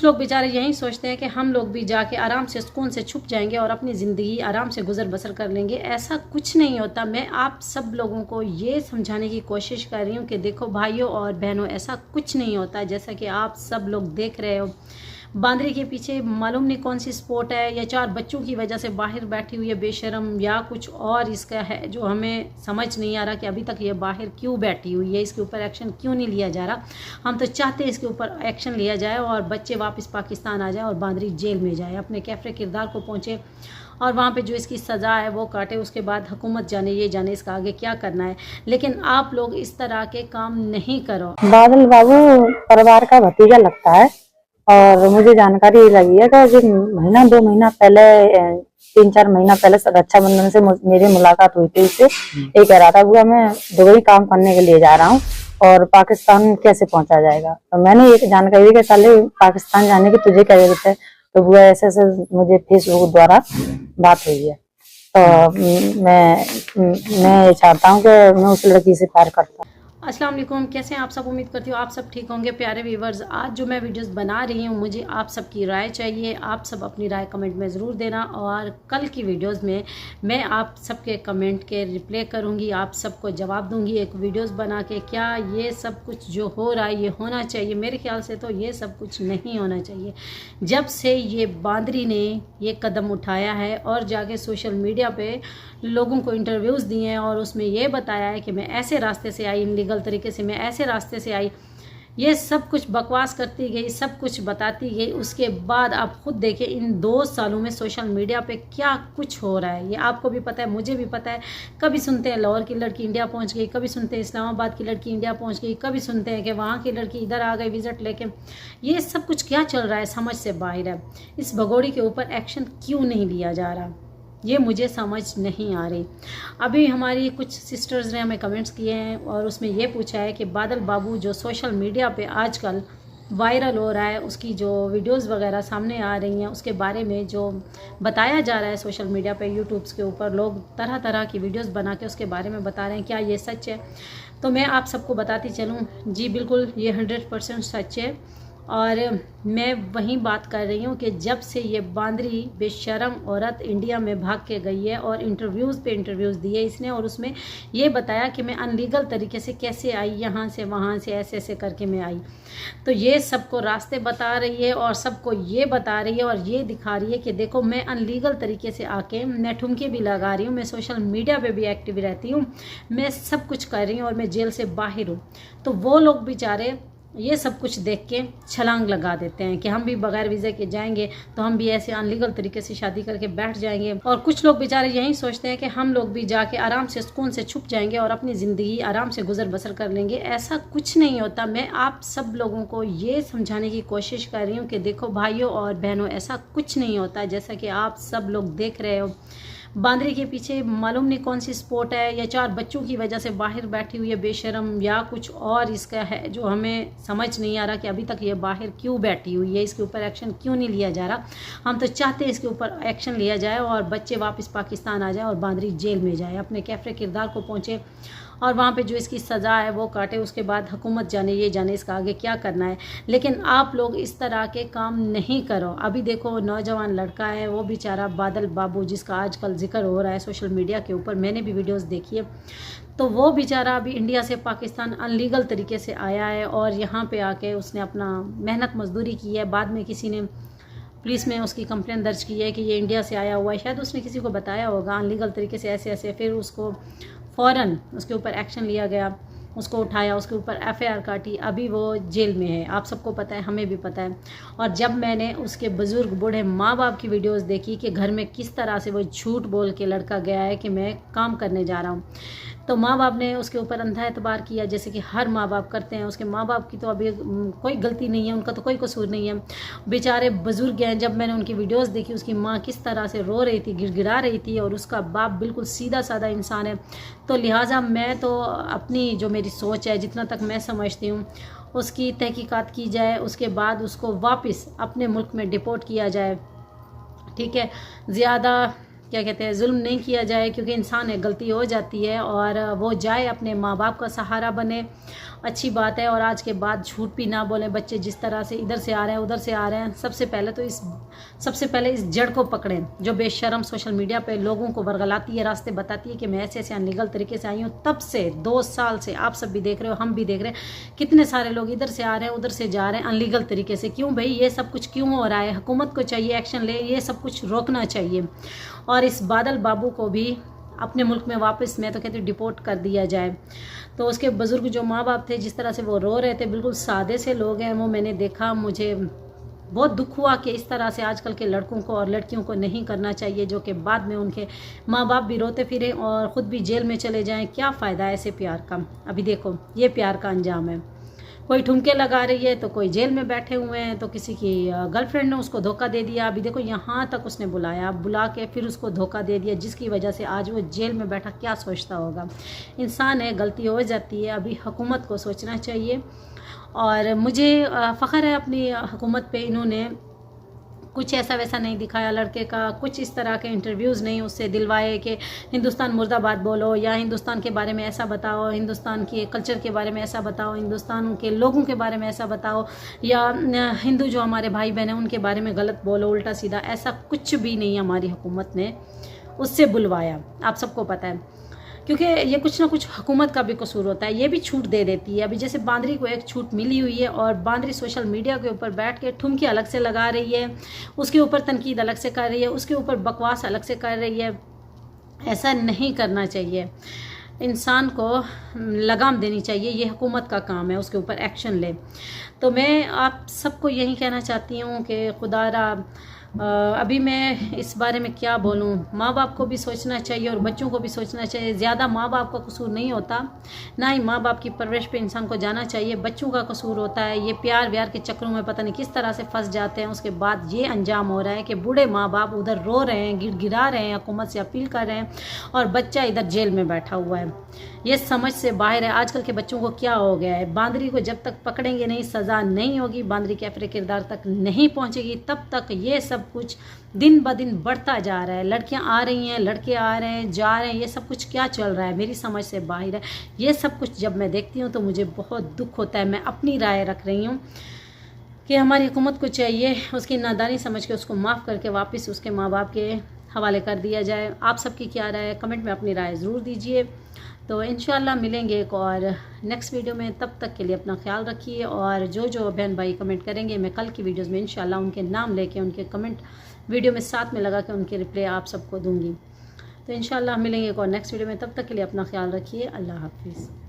लोग बेचारे यही सोचते हैं कि हम लोग भी जाके आराम से सुकून से छुप जाएंगे और अपनी ज़िंदगी आराम से गुजर बसर कर लेंगे। ऐसा कुछ नहीं होता। मैं आप सब लोगों को ये समझाने की कोशिश कर रही हूँ कि देखो भाइयों और बहनों, ऐसा कुछ नहीं होता। जैसा कि आप सब लोग देख रहे हो, बांदरी के पीछे मालूम नहीं कौन सी स्पोर्ट है, या 4 बच्चों की वजह से बाहर बैठी हुई है बेशरम, या कुछ और इसका है जो हमें समझ नहीं आ रहा कि अभी तक ये बाहर क्यों बैठी हुई है, इसके ऊपर एक्शन क्यों नहीं लिया जा रहा। हम तो चाहते हैं इसके ऊपर एक्शन लिया जाए और बच्चे वापस पाकिस्तान आ जाए और बांदरी जेल में जाए, अपने कैफरे किरदार को पहुँचे और वहाँ पे जो इसकी सज़ा है वो काटे। उसके बाद हुकूमत जाने ये जाने इसका आगे क्या करना है। लेकिन आप लोग इस तरह के काम नहीं करो। बादल बाबू परिवार का भतीजा लगता है और मुझे जानकारी लगी है कि जो महीना 2 महीना पहले 3-4 महीना पहले रक्षाबंधन से मेरी मुलाकात हुई थी इससे। ये कह रहा था बुआ मैं दुबई काम करने के लिए जा रहा हूँ और पाकिस्तान कैसे पहुंचा जाएगा। तो मैंने ये जानकारी दी कि साले पाकिस्तान जाने की तुझे क्या जरूरत है। तो बुआ ऐसे ऐसे मुझे फेसबुक द्वारा बात हुई है। तो मैं चाहता हूँ कि मैं उस लड़की से प्यार करता हूँ। अस्सलाम वालेकुम, कैसे हैं आप सब। उम्मीद करती हूँ आप सब ठीक होंगे। प्यारे व्यूवर्स, आज जो मैं वीडियोस बना रही हूँ मुझे आप सब की राय चाहिए। आप सब अपनी राय कमेंट में ज़रूर देना और कल की वीडियोस में मैं आप सबके कमेंट के रिप्लाई करूँगी, आप सबको जवाब दूँगी एक वीडियोस बना के। क्या ये सब कुछ जो हो रहा है ये होना चाहिए? मेरे ख्याल से तो ये सब कुछ नहीं होना चाहिए। जब से ये बांदरी ने ये कदम उठाया है और जाके सोशल मीडिया पर लोगों को इंटरव्यूज़ दिए हैं और उसमें ये बताया है कि मैं ऐसे रास्ते से आई, इनलीगल तरीके से मैं ऐसे रास्ते से आई, ये सब कुछ बकवास करती गई, सब कुछ बताती गई। उसके बाद आप खुद देखिए इन 2 सालों में सोशल मीडिया पे क्या कुछ हो रहा है। ये आपको भी पता है, मुझे भी पता है। कभी सुनते हैं लाहौर की लड़की इंडिया पहुंच गई, कभी सुनते हैं इस्लामाबाद की लड़की इंडिया पहुंच गई, कभी सुनते हैं कि वहाँ की लड़की इधर आ गई विजिट लेके। ये सब कुछ क्या चल रहा है, समझ से बाहर है। इस भगोड़ी के ऊपर एक्शन क्यों नहीं लिया जा रहा, ये मुझे समझ नहीं आ रही। अभी हमारी कुछ सिस्टर्स ने हमें कमेंट्स किए हैं और उसमें ये पूछा है कि बादल बाबू जो सोशल मीडिया पे आजकल वायरल हो रहा है, उसकी जो वीडियोस वगैरह सामने आ रही हैं, उसके बारे में जो बताया जा रहा है सोशल मीडिया पे यूट्यूब्स के ऊपर, लोग तरह तरह की वीडियोस बना के उसके बारे में बता रहे हैं, क्या ये सच है? तो मैं आप सबको बताती चलूँ, जी बिल्कुल ये 100% सच है। और मैं वहीं बात कर रही हूँ कि जब से ये बांदरी बेशरम औरत इंडिया में भाग के गई है और इंटरव्यूज़ पे इंटरव्यूज़ दिए इसने, और उसमें ये बताया कि मैं अनलीगल तरीके से कैसे आई, यहाँ से वहाँ से ऐसे ऐसे करके मैं आई। तो ये सबको रास्ते बता रही है और सबको ये बता रही है और ये दिखा रही है कि देखो मैं अनलीगल तरीके से आके मैं ठुमके भी लगा रही हूँ, मैं सोशल मीडिया पर भी एक्टिव रहती हूँ, मैं सब कुछ कर रही हूँ और मैं जेल से बाहर हूँ। तो वो लोग बेचारे ये सब कुछ देख के छलांग लगा देते हैं कि हम भी बगैर वीज़े के जाएंगे तो हम भी ऐसे अनलीगल तरीके से शादी करके बैठ जाएंगे। और कुछ लोग बेचारे यही सोचते हैं कि हम लोग भी जाके आराम से सुकून से छुप जाएंगे और अपनी ज़िंदगी आराम से गुजर बसर कर लेंगे। ऐसा कुछ नहीं होता। मैं आप सब लोगों को ये समझाने की कोशिश कर रही हूँ कि देखो भाइयों और बहनों, ऐसा कुछ नहीं होता। जैसा कि आप सब लोग देख रहे हो, बांदरी के पीछे मालूम नहीं कौन सी स्पोर्ट है, या 4 बच्चों की वजह से बाहर बैठी हुई है बेशरम, या कुछ और इसका है जो हमें समझ नहीं आ रहा कि अभी तक ये बाहर क्यों बैठी हुई है, इसके ऊपर एक्शन क्यों नहीं लिया जा रहा। हम तो चाहते हैं इसके ऊपर एक्शन लिया जाए और बच्चे वापस पाकिस्तान आ जाए और बांदरी जेल में जाए, अपने कैफरे किरदार को पहुँचे और वहाँ पे जो इसकी सज़ा है वो काटे। उसके बाद हुकूमत जाने ये जाने इसका आगे क्या करना है। लेकिन आप लोग इस तरह के काम नहीं करो। अभी देखो नौजवान लड़का है वो बेचारा बादल बाबू, जिसका आजकल जिक्र हो रहा है सोशल मीडिया के ऊपर, मैंने भी वीडियोस देखी है। तो वो बेचारा अभी इंडिया से पाकिस्तान अनलीगल तरीके से आया है और यहाँ पे आके उसने अपना मेहनत मजदूरी की है। बाद में किसी ने पुलिस में उसकी कंप्लेन दर्ज की है कि ये इंडिया से आया हुआ है, शायद उसने किसी को बताया होगा अनलीगल तरीके से ऐसे ऐसे, फिर उसको फ़ौरन उसके ऊपर एक्शन लिया गया, उसको उठाया, उसके ऊपर एफआईआर काटी, अभी वो जेल में है। आप सबको पता है, हमें भी पता है। और जब मैंने उसके बुज़ुर्ग बूढ़े माँ बाप की वीडियोस देखी कि घर में किस तरह से वो झूठ बोल के लड़का गया है कि मैं काम करने जा रहा हूँ, तो माँ बाप ने उसके ऊपर अंधा एतबार किया, जैसे कि हर माँ बाप करते हैं। उसके माँ बाप की तो अभी कोई गलती नहीं है, उनका तो कोई कसूर नहीं है, बेचारे बुजुर्ग हैं। जब मैंने उनकी वीडियोस देखी, उसकी माँ किस तरह से रो रही थी, गिड़गिड़ा रही थी, और उसका बाप बिल्कुल सीधा साधा इंसान है। तो लिहाजा मैं तो अपनी जो मेरी सोच है, जितना तक मैं समझती हूँ, उसकी तहकीकात की जाए, उसके बाद उसको वापस अपने मुल्क में डिपोर्ट किया जाए, ठीक है। ज़्यादा क्या कहते हैं जुल्म नहीं किया जाए, क्योंकि इंसान है, गलती हो जाती है, और वो जाए अपने माँ बाप का सहारा बने अच्छी बात है। और आज के बाद झूठ भी ना बोलें। बच्चे जिस तरह से इधर से आ रहे हैं उधर से आ रहे हैं, सबसे पहले इस जड़ को पकड़ें जो बेशरम सोशल मीडिया पे लोगों को वर्गलाती है, रास्ते बताती है कि मैं ऐसे ऐसे अनलीगल तरीके से आई हूँ। तब से 2 साल से आप सब भी देख रहे हो, हम भी देख रहे हैं, कितने सारे लोग इधर से आ रहे हैं उधर से जा रहे हैं अनलीगल तरीके से। क्यों भाई, ये सब कुछ क्यों हो रहा है? हुकूमत को चाहिए एक्शन ले, ये सब कुछ रोकना चाहिए। और इस बादल बाबू को भी अपने मुल्क में वापस, मैं तो कहती हूँ, डिपोर्ट कर दिया जाए। तो उसके बुज़ुर्ग जो माँ बाप थे, जिस तरह से वो रो रहे थे, बिल्कुल सादे से लोग हैं वो, मैंने देखा, मुझे बहुत दुख हुआ कि इस तरह से आजकल के लड़कों को और लड़कियों को नहीं करना चाहिए, जो कि बाद में उनके माँ बाप भी रोते फिरें और ख़ुद भी जेल में चले जाएं। क्या फ़ायदा है ऐसे प्यार का? अभी देखो ये प्यार का अंजाम है। कोई ठुमके लगा रही है तो कोई जेल में बैठे हुए हैं, तो किसी की गर्लफ्रेंड ने उसको धोखा दे दिया। अभी देखो यहाँ तक उसने बुला के फिर उसको धोखा दे दिया, जिसकी वजह से आज वो जेल में बैठा। क्या सोचता होगा? इंसान है, गलती हो जाती है। अभी हुकूमत को सोचना चाहिए। और मुझे फ़ख्र है अपनी हुकूमत पे, इन्होंने कुछ ऐसा वैसा नहीं दिखाया लड़के का, कुछ इस तरह के इंटरव्यूज़ नहीं उससे दिलवाए कि हिंदुस्तान मुर्दाबाद बोलो, या हिंदुस्तान के बारे में ऐसा बताओ, हिंदुस्तान के कल्चर के बारे में ऐसा बताओ, हिंदुस्तान के लोगों के बारे में ऐसा बताओ, या हिंदू जो हमारे भाई बहन हैं उनके बारे में गलत बोलो, उल्टा सीधा। ऐसा कुछ भी नहीं हमारी हुकूमत ने उससे बुलवाया, आप सबको पता है। क्योंकि ये कुछ ना कुछ हुकूमत का भी कसूर होता है, ये भी छूट दे देती है। अभी जैसे बांदरी को एक छूट मिली हुई है और बांदरी सोशल मीडिया के ऊपर बैठ के ठुमकी अलग से लगा रही है, उसके ऊपर तनकीद अलग से कर रही है, उसके ऊपर बकवास अलग से कर रही है। ऐसा नहीं करना चाहिए। इंसान को लगाम देनी चाहिए, ये हुकूमत का काम है, उसके ऊपर एक्शन ले। तो मैं आप सबको यही कहना चाहती हूँ कि खुदारा अभी मैं इस बारे में क्या बोलूँ। माँ बाप को भी सोचना चाहिए और बच्चों को भी सोचना चाहिए। ज़्यादा माँ बाप का कसूर नहीं होता, ना ही माँ बाप की परवरिश पे इंसान को जाना चाहिए, बच्चों का कसूर होता है। ये प्यार व्यार के चक्करों में पता नहीं किस तरह से फंस जाते हैं। उसके बाद ये अंजाम हो रहा है कि बूढ़े माँ बाप उधर रो रहे हैं, गिड़गिड़ा रहे हैं, हुकूमत से अपील कर रहे हैं, और बच्चा इधर जेल में बैठा हुआ है। ये समझ से बाहर है। आजकल के बच्चों को क्या हो गया है? बांदरी को जब तक पकड़ेंगे नहीं, सज़ा नहीं होगी, बांदरी के अपने किरदार तक नहीं पहुंचेगी, तब तक ये सब कुछ दिन ब दिन बढ़ता जा रहा है। लड़कियां आ रही हैं, लड़के आ रहे हैं, जा रहे हैं, ये सब कुछ क्या चल रहा है? मेरी समझ से बाहर है। ये सब कुछ जब मैं देखती हूँ तो मुझे बहुत दुख होता है। मैं अपनी राय रख रही हूँ कि हमारी हुकूमत को चाहिए उसकी नादानी समझ के उसको माफ़ करके वापस उसके माँ बाप के हवाले कर दिया जाए। आप सबकी क्या राय है? कमेंट में अपनी राय ज़रूर दीजिए। तो इंशाल्लाह मिलेंगे एक और नेक्स्ट वीडियो में। तब तक के लिए अपना ख्याल रखिए। और जो बहन भाई कमेंट करेंगे, मैं कल की वीडियोस में इंशाल्लाह उनके नाम लेके उनके कमेंट वीडियो में साथ में लगा के उनके रिप्लाई आप सबको दूंगी। तो इंशाल्लाह मिलेंगे एक और नेक्स्ट वीडियो में। तब तक के लिए अपना ख्याल रखिए। अल्लाह हाफिज़।